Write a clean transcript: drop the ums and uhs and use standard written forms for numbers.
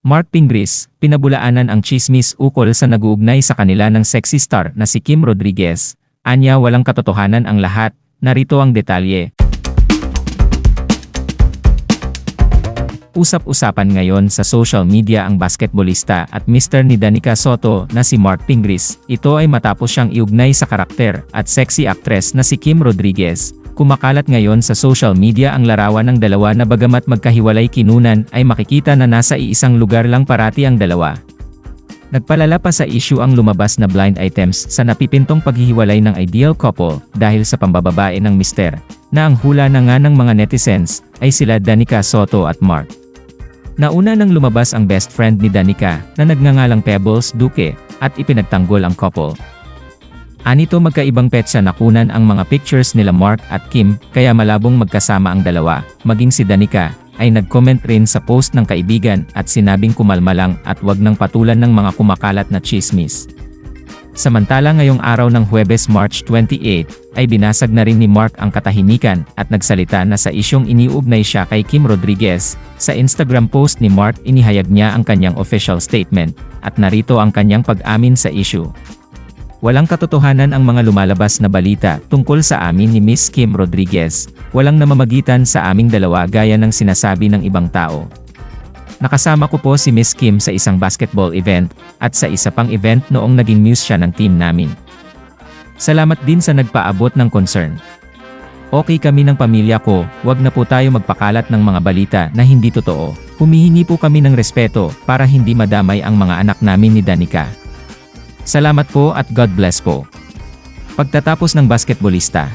Mark Pingris, pinabulaanan ang tsismis ukol sa nag-uugnay sa kanila ng sexy star na si Kim Rodriguez. Anya walang katotohanan ang lahat, narito ang detalye. Usap-usapan ngayon sa social media ang basketballista at Mr. ni Danica Soto na si Mark Pingris. Ito ay matapos siyang iugnay sa karakter at sexy actress na si Kim Rodriguez. Kumakalat ngayon sa social media ang larawan ng dalawa na bagamat magkahiwalay kinunan ay makikita na nasa iisang lugar lang parati ang dalawa. Nagpalala pa sa issue ang lumabas na blind items sa napipintong paghihiwalay ng ideal couple dahil sa pambababae ng mister, na ang hula na nga ng mga netizens ay sila Danica Soto at Mark. Nauna nang lumabas ang best friend ni Danica na nagngangalang Pebbles Duque at ipinagtanggol ang couple. Anito magkaibang petsa nakunan ang mga pictures nila Mark at Kim kaya malabong magkasama ang dalawa, maging si Danica ay nag-comment rin sa post ng kaibigan at sinabing kumalma lang at wag nang patulan ng mga kumakalat na chismis. Samantala ngayong araw ng Huwebes March 28, ay binasag na rin ni Mark ang katahimikan at nagsalita na sa isyong iniugnay siya kay Kim Rodriguez. Sa Instagram post ni Mark inihayag niya ang kanyang official statement at narito ang kanyang pag-amin sa issue. Walang katotohanan ang mga lumalabas na balita tungkol sa amin ni Miss Kim Rodriguez. Walang namamagitan sa aming dalawa gaya ng sinasabi ng ibang tao. Nakasama ko po si Miss Kim sa isang basketball event at sa isa pang event noong naging muse siya ng team namin. Salamat din sa nagpaabot ng concern. Okay kami ng pamilya ko, wag na po tayo magpakalat ng mga balita na hindi totoo. Humihingi po kami ng respeto para hindi madamay ang mga anak namin ni Danica. Salamat po at God bless po. Pagtatapos ng basketballista.